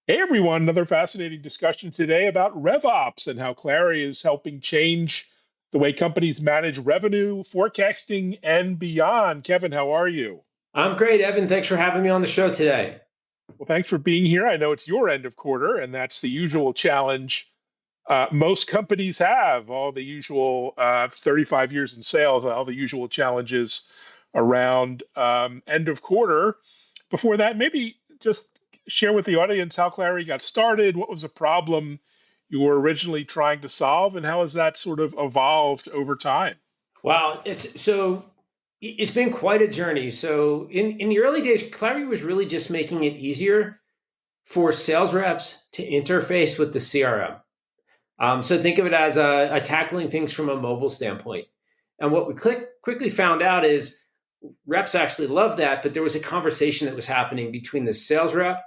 Hey everyone, another fascinating discussion today about RevOps and how Clari is helping change the way companies manage revenue, forecasting, and beyond. Kevin, how are you? I'm great, Evan. Thanks for having me on the show today. Well, thanks for being here. I know it's your end of quarter, and that's the usual challenge most companies have, all the usual 35 years in sales, all the usual challenges around end of quarter. Before that, maybe just share with the audience how Clary got started, what was a problem you were originally trying to solve, and how has that sort of evolved over time? Wow, it's been quite a journey. So in the early days, Clari was really just making it easier for sales reps to interface with the CRM. So think of it as a tackling things from a mobile standpoint. And what we quickly found out is reps actually loved that, but there was a conversation that was happening between the sales rep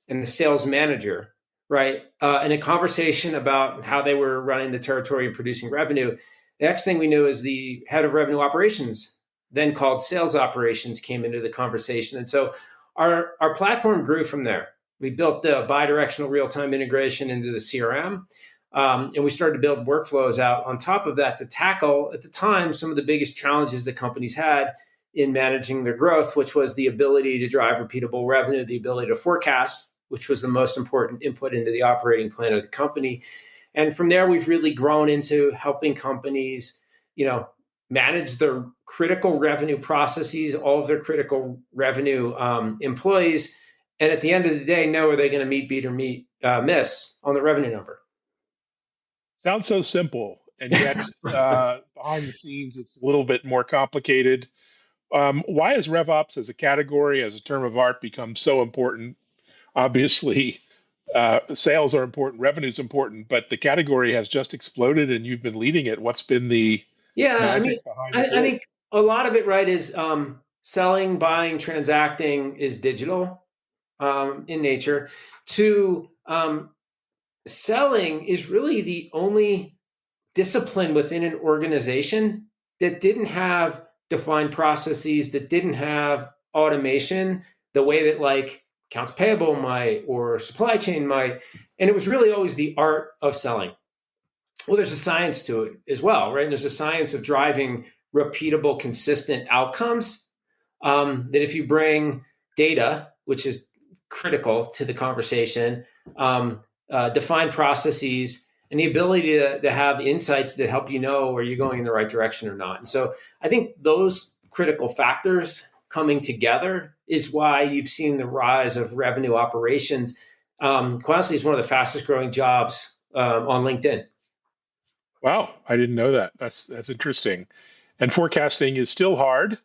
and the sales manager, right? And a conversation about how they were running the territory and producing revenue. The next thing we knew is the head of revenue operations, then called sales operations, came into the conversation. And so our platform grew from there. We built the bi-directional real-time integration into the CRM. And we started to build workflows out on top of that to tackle, at the time, some of the biggest challenges that companies had in managing their growth, which was the ability to drive repeatable revenue, the ability to forecast, which was the most important input into the operating plan of the company. And from there, we've really grown into helping companies, manage their critical revenue processes, all of their critical revenue employees, and at the end of the day, know are they going to meet, beat, or miss on the revenue number. Sounds so simple, and yet behind the scenes, it's a little bit more complicated. Why has RevOps as a category, as a term of art, become so important? Obviously, sales are important, revenue is important, but the category has just exploded and you've been leading it. What's been the Yeah, I mean, magic behind the I growth? think a lot of it, right, is selling, buying, transacting is digital in nature. To selling is really the only discipline within an organization that didn't have defined processes, that didn't have automation the way that like accounts payable might or supply chain might. And it was really always the art of selling. Well, there's a science to it as well, right? And there's a science of driving repeatable, consistent outcomes. That if you bring data, which is critical to the conversation, define processes, and the ability to have insights that help you know are you going in the right direction or not. And so I think those critical factors coming together is why you've seen the rise of revenue operations. Quite honestly, it's one of the fastest growing jobs on LinkedIn. Wow, I didn't know that. That's interesting. And forecasting is still hard.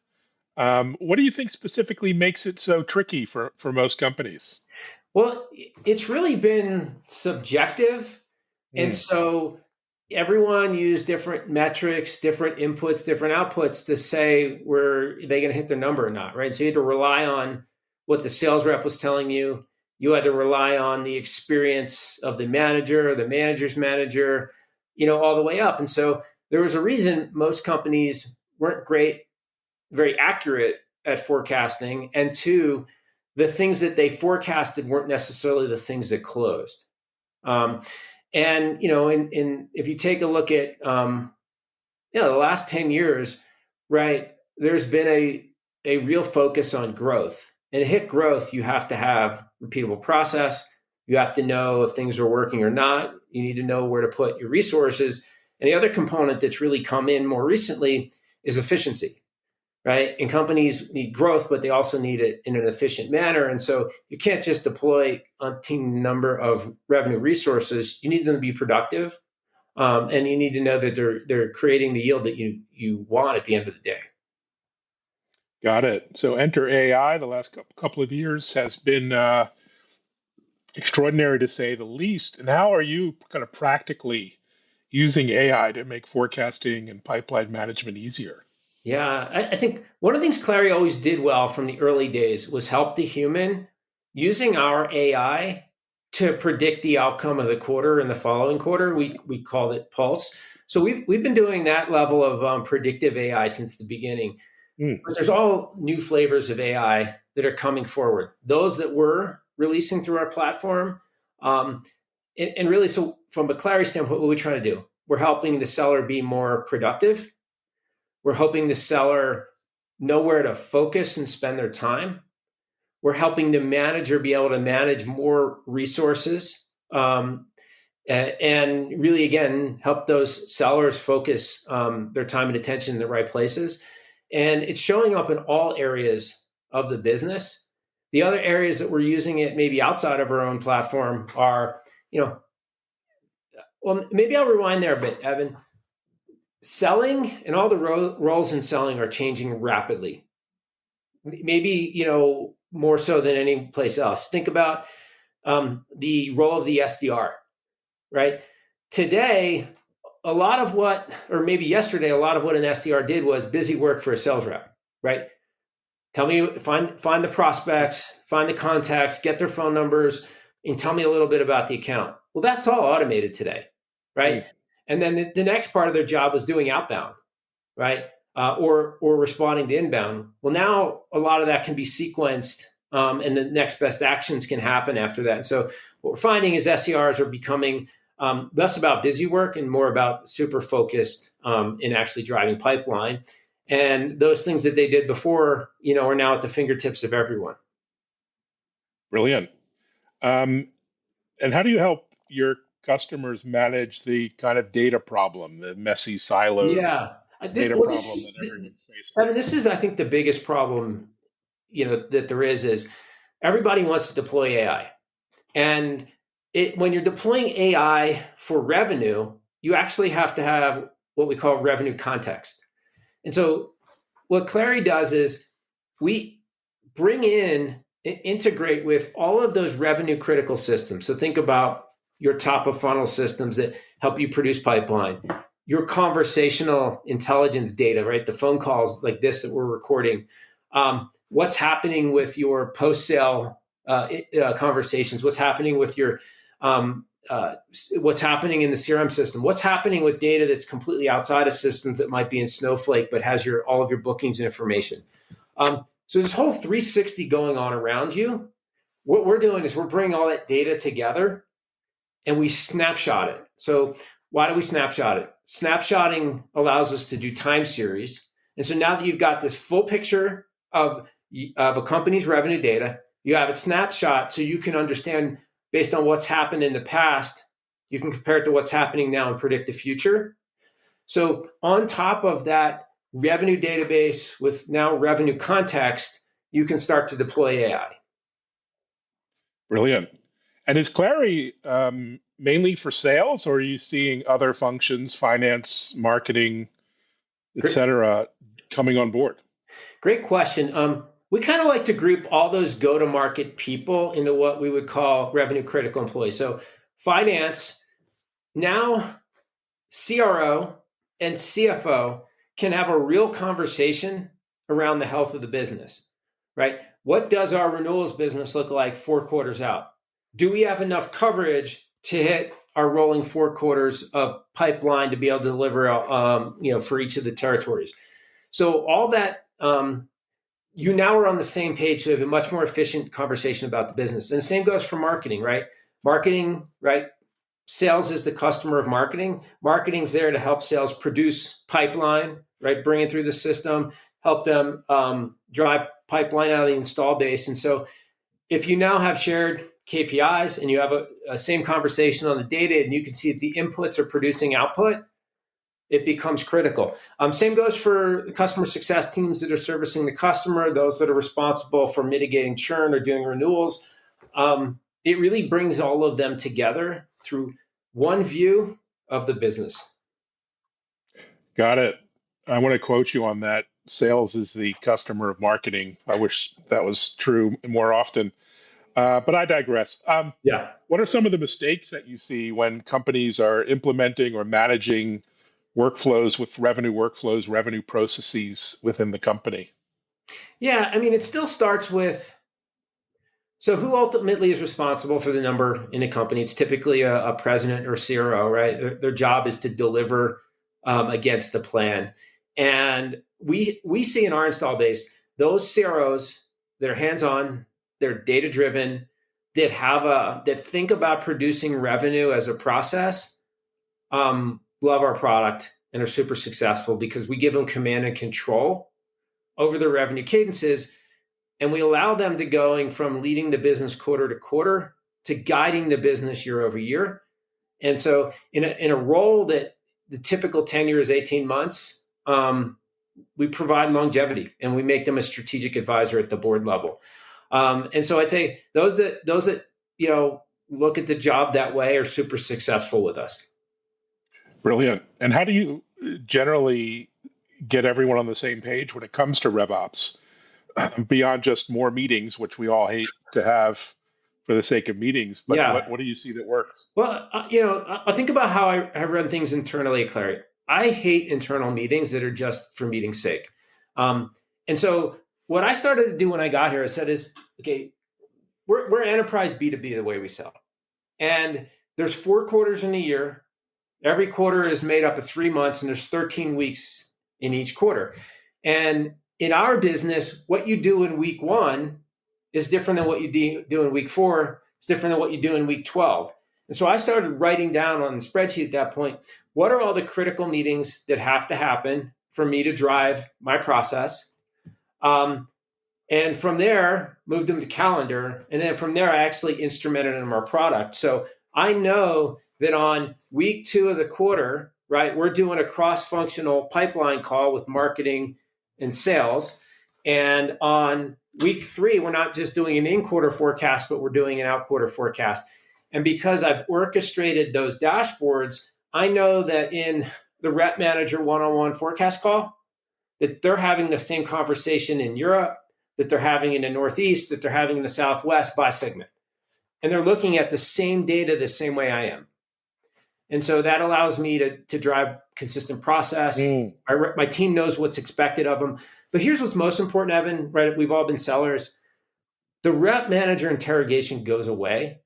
What do you think specifically makes it so tricky for most companies? Well, it's really been subjective. And Mm, so everyone used different metrics, different inputs, different outputs to say were they going to hit their number or not, right? So you had to rely on what the sales rep was telling you. You had to rely on the experience of the manager's manager, all the way up. And so there was a reason most companies weren't great, very accurate at forecasting. And two, the things that they forecasted weren't necessarily the things that closed. Um, and if you take a look at the last 10 years, right, there's been a real focus on growth. And to hit growth, you have to have repeatable process. You have to know if things are working or not. You need to know where to put your resources. And the other component that's really come in more recently is efficiency, right? And companies need growth, but they also need it in an efficient manner. And so you can't just deploy a team number of revenue resources. You need them to be productive, and you need to know that they're creating the yield that you want at the end of the day. got it. So enter AI. The last couple of years has been extraordinary to say the least. And how are you kind of practically using AI to make forecasting and pipeline management easier? Yeah, I think one of the things Clary always did well from the early days was help the human using our AI to predict the outcome of the quarter and the following quarter. We called it Pulse. So we've been doing that level of predictive AI since the beginning. Mm, But there's all new flavors of AI that are coming forward. Those that we're releasing through our platform Um, and really, so from a Clari standpoint, what we're trying to do, we're helping the seller be more productive. We're helping the seller know where to focus and spend their time. We're helping the manager be able to manage more resources, and really, again, help those sellers focus their time and attention in the right places. And it's showing up in all areas of the business. The other areas that we're using it maybe outside of our own platform are, well, maybe I'll rewind there a bit, Evan. Selling and all the roles in selling are changing rapidly. Maybe, more so than any place else. Think about the role of the SDR, right? Today, a lot of what, or maybe yesterday, a lot of what an SDR did was busy work for a sales rep, right? Tell me, find the prospects, find the contacts, get their phone numbers, and tell me a little bit about the account. Well, that's all automated today, right? And then the next part of their job was doing outbound, right? Or responding to inbound. Well, now a lot of that can be sequenced, and the next best actions can happen after that. And so what we're finding is SDRs are becoming less about busy work and more about super focused in actually driving pipeline. And those things that they did before, are now at the fingertips of everyone. Brilliant. And how do you help your customers manage the kind of data problem, the messy siloed data problem that everyone's facing? I mean, this is, I think, the biggest problem, that there is everybody wants to deploy AI. And when you're deploying AI for revenue, you actually have to have what we call revenue context. And so what Clari does is we bring in and integrate with all of those revenue critical systems. So think about your top of funnel systems that help you produce pipeline, your conversational intelligence data, right? The phone calls like this that we're recording, what's happening with your post-sale conversations, what's happening with your what's happening in the CRM system, what's happening with data that's completely outside of systems that might be in Snowflake but has all of your bookings information. So this whole 360 going on around you. What we're doing is we're bringing all that data together and we snapshot it. So why do we snapshot it? Snapshotting allows us to do time series. And so now that you've got this full picture of a company's revenue data, you have it snapshot so you can understand based on what's happened in the past, you can compare it to what's happening now and predict the future. So on top of that revenue database with now revenue context, you can start to deploy AI. Brilliant. And is Clari mainly for sales, or are you seeing other functions, finance, marketing, et cetera, coming on board? Great question. We kind of like to group all those go-to-market people into what we would call revenue critical employees. So finance, now CRO and CFO can have a real conversation around the health of the business, right? What does our renewals business look like 4 quarters out? Do we have enough coverage to hit our rolling 4 quarters of pipeline to be able to deliver, for each of the territories? So all that, you now are on the same page to have a much more efficient conversation about the business. And the same goes for marketing, right? Marketing, right? Sales is the customer of marketing. Marketing's there to help sales produce pipeline, right? Bring it through the system, help them drive pipeline out of the install base. And so if you now have shared KPIs and you have a same conversation on the data and you can see that the inputs are producing output, it becomes critical. Same goes for customer success teams that are servicing the customer, those that are responsible for mitigating churn or doing renewals. It really brings all of them together through one view of the business. Got it. I want to quote you on that. Sales is the customer of marketing. I wish that was true more often. But I digress. Yeah. What are some of the mistakes that you see when companies are implementing or managing workflows, revenue processes within the company? Yeah, I mean, it still starts with, so who ultimately is responsible for the number in a company? It's typically a president or CRO, right? Their job is to deliver against the plan. And we see in our install base, those CROs, they're hands-on, they're data-driven, that think about producing revenue as a process, love our product and are super successful because we give them command and control over the revenue cadences, and we allow them to going from leading the business quarter to quarter to guiding the business year over year. And so in a role that the typical tenure is 18 months, we provide longevity and we make them a strategic advisor at the board level. And so I'd say those that look at the job that way are super successful with us. Brilliant. And how do you generally get everyone on the same page when it comes to RevOps, beyond just more meetings, which we all hate to have for the sake of meetings? But what do you see that works? Well, I think about how I run things internally at Clari. I hate internal meetings that are just for meeting's sake. And so what I started to do when I got here, I said is, okay, we're enterprise B2B the way we sell. And there's 4 quarters in a year. Every quarter is made up of 3 months, and there's 13 weeks in each quarter. And in our business, what you do in week 1 is different than what you do in week 4. It's different than what you do in week 12. And so I started writing down on the spreadsheet at that point, what are all the critical meetings that have to happen for me to drive my process? And from there, moved them to calendar. And then from there, I actually instrumented them in our product. So I know that on week 2 of the quarter, right, we're doing a cross-functional pipeline call with marketing and sales. And on week 3, we're not just doing an in-quarter forecast, but we're doing an out-quarter forecast. And because I've orchestrated those dashboards, I know that in the rep manager one-on-one forecast call, that they're having the same conversation in Europe, that they're having in the Northeast, that they're having in the Southwest by segment. And they're looking at the same data the same way I am. And so that allows me to drive consistent process. My team knows what's expected of them. But here's what's most important, Evan, right? We've all been sellers. The rep manager interrogation goes away.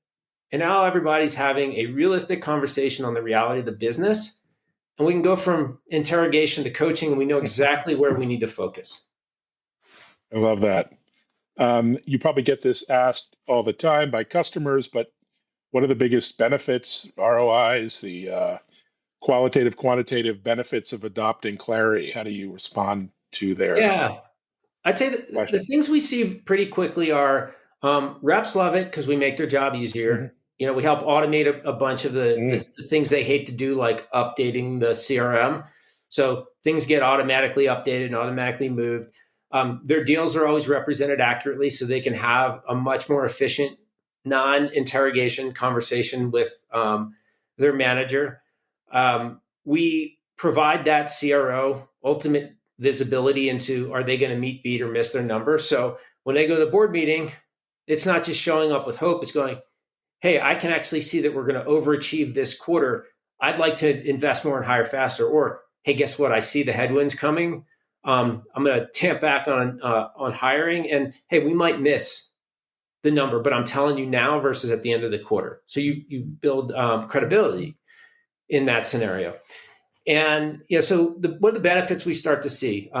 And now everybody's having a realistic conversation on the reality of the business. And we can go from interrogation to coaching, and we know exactly where we need to focus. I love that. You probably get this asked all the time by customers, but what are the biggest benefits, ROIs, the qualitative, quantitative benefits of adopting Clari? How do you respond to their I'd say that the things we see pretty quickly are reps love it because we make their job easier. Mm-hmm. We help automate a bunch of the things they hate to do, like updating the CRM. So things get automatically updated and automatically moved. Their deals are always represented accurately, so they can have a much more efficient non-interrogation conversation with their manager. We provide that CRO ultimate visibility into, are they going to meet, beat, or miss their number? So when they go to the board meeting, it's not just showing up with hope. It's going, hey, I can actually see that we're going to overachieve this quarter. I'd like to invest more and hire faster. Or, hey, guess what? I see the headwinds coming. I'm going to tamp back on hiring. And hey, we might miss the number, but I'm telling you now versus at the end of the quarter. So you build credibility in that scenario. And so what are the benefits we start to see?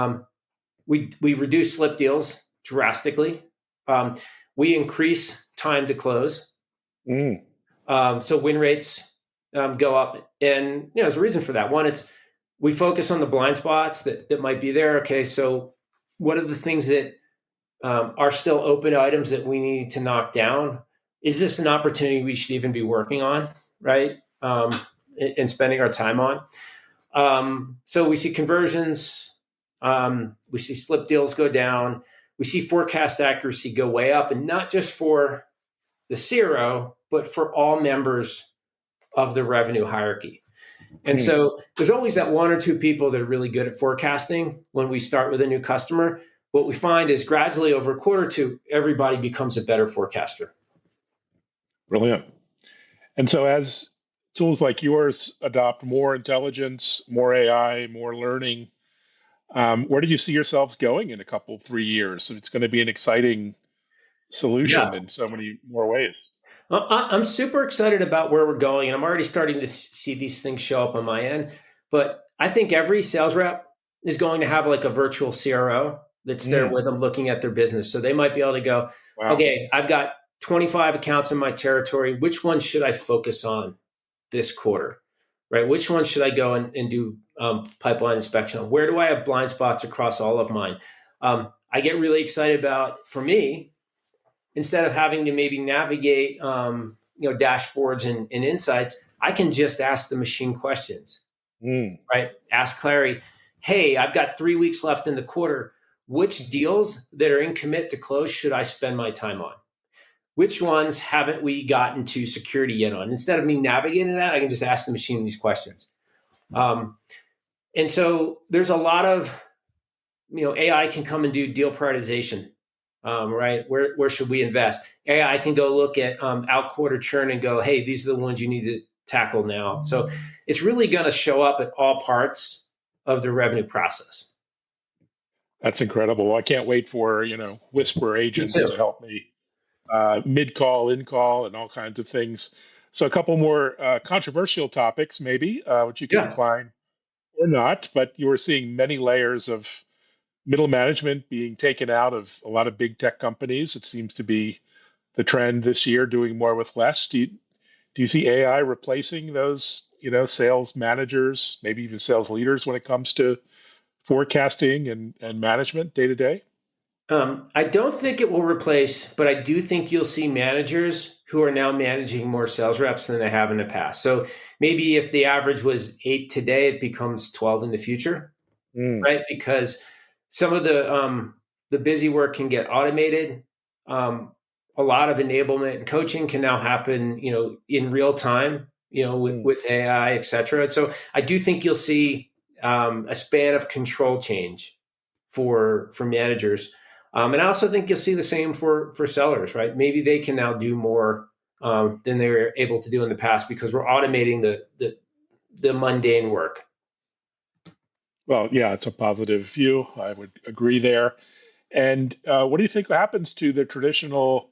We reduce slip deals drastically. We increase time to close. So win rates go up. And there's a reason for that. One, we focus on the blind spots that might be there. Okay, so what are the things that are still open items that we need to knock down? Is this an opportunity we should even be working on, right? And spending our time on. So we see conversions, we see slip deals go down, we see forecast accuracy go way up, and not just for the CRO, but for all members of the revenue hierarchy. And so there's always that 1 or 2 people that are really good at forecasting when we start with a new customer. What we find is gradually over a quarter or 2, everybody becomes a better forecaster. Brilliant. And so as tools like yours adopt more intelligence, more AI, more learning, where do you see yourselves going in a couple, 3 years? So it's going to be an exciting solution in so many more ways. I'm super excited about where we're going, and I'm already starting to see these things show up on my end. But I think every sales rep is going to have like a virtual CRO that's there with them looking at their business. So they might be able to go, okay, I've got 25 accounts in my territory. Which one should I focus on this quarter? Right? Which one should I go and do pipeline inspection on? Where do I have blind spots across all of mine? I get really excited about, for me, instead of having to maybe navigate dashboards and insights, I can just ask the machine questions. Right? Ask Clari, hey, I've got 3 weeks left in the quarter. Which deals that are in commit to close should I spend my time on? Which ones haven't we gotten to security yet on? Instead of me navigating that, I can just ask the machine these questions. And so there's a lot of, AI can come and do deal prioritization, right? Where should we invest? AI can go look at out quarter churn and go, hey, these are the ones you need to tackle now. So it's really going to show up at all parts of the revenue process. That's incredible. I can't wait for, whisper agents to help me mid-call, in-call, and all kinds of things. So a couple more controversial topics, maybe, which you can incline or not, but you were seeing many layers of middle management being taken out of a lot of big tech companies. It seems to be the trend this year, doing more with less. Do you see AI replacing those, sales managers, maybe even sales leaders when it comes to forecasting and management day to day? I don't think it will replace, but I do think you'll see managers who are now managing more sales reps than they have in the past. So maybe if the average was 8 today, it becomes 12 in the future, right? Because some of the busy work can get automated. A lot of enablement and coaching can now happen, in real time, with AI, et cetera. And so I do think you'll see a span of control change for managers. And I also think you'll see the same for sellers, right? Maybe they can now do more than they were able to do in the past because we're automating the mundane work. Well, yeah, it's a positive view. I would agree there. And what do you think happens to the traditional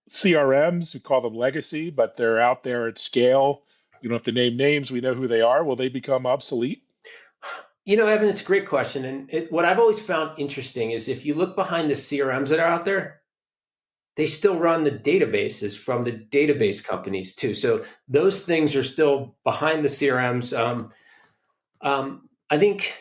CRMs? We call them legacy, but they're out there at scale. You don't have to name names. We know who they are. Will they become obsolete? Evan, it's a great question. And what I've always found interesting is if you look behind the CRMs that are out there, they still run the databases from the database companies too. So those things are still behind the CRMs. I think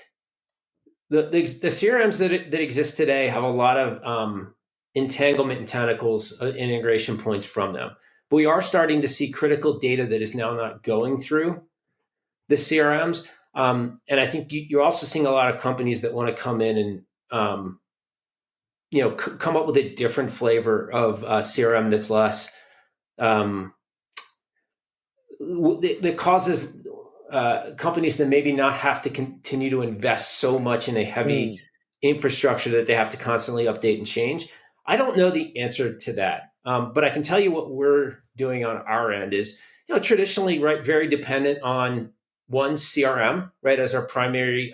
the CRMs that exist today have a lot of entanglement and tentacles, integration points from them. But we are starting to see critical data that is now not going through the CRMs. And I think you're also seeing a lot of companies that want to come in and, come up with a different flavor of CRM that's less, that causes companies to maybe not have to continue to invest so much in a heavy infrastructure that they have to constantly update and change. I don't know the answer to that. But I can tell you what we're doing on our end is, traditionally, right, very dependent on one CRM, right, as our primary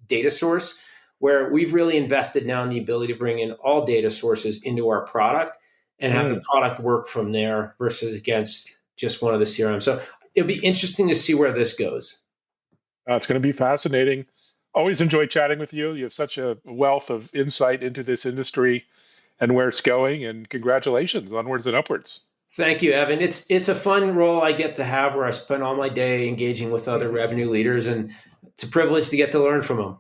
data source, where we've really invested now in the ability to bring in all data sources into our product and have the product work from there versus against just one of the CRMs. So it'll be interesting to see where this goes. It's going to be fascinating. Always enjoy chatting with you. You have such a wealth of insight into this industry and where it's going. And congratulations, onwards and upwards. Thank you, Evan. It's a fun role I get to have where I spend all my day engaging with other revenue leaders, and it's a privilege to get to learn from them.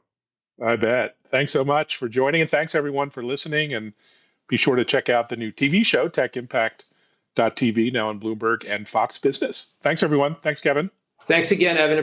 I bet. Thanks so much for joining, and thanks everyone for listening. And be sure to check out the new TV show, TechImpact.tv, now on Bloomberg and Fox Business. Thanks, everyone. Thanks, Kevin. Thanks again, Evan.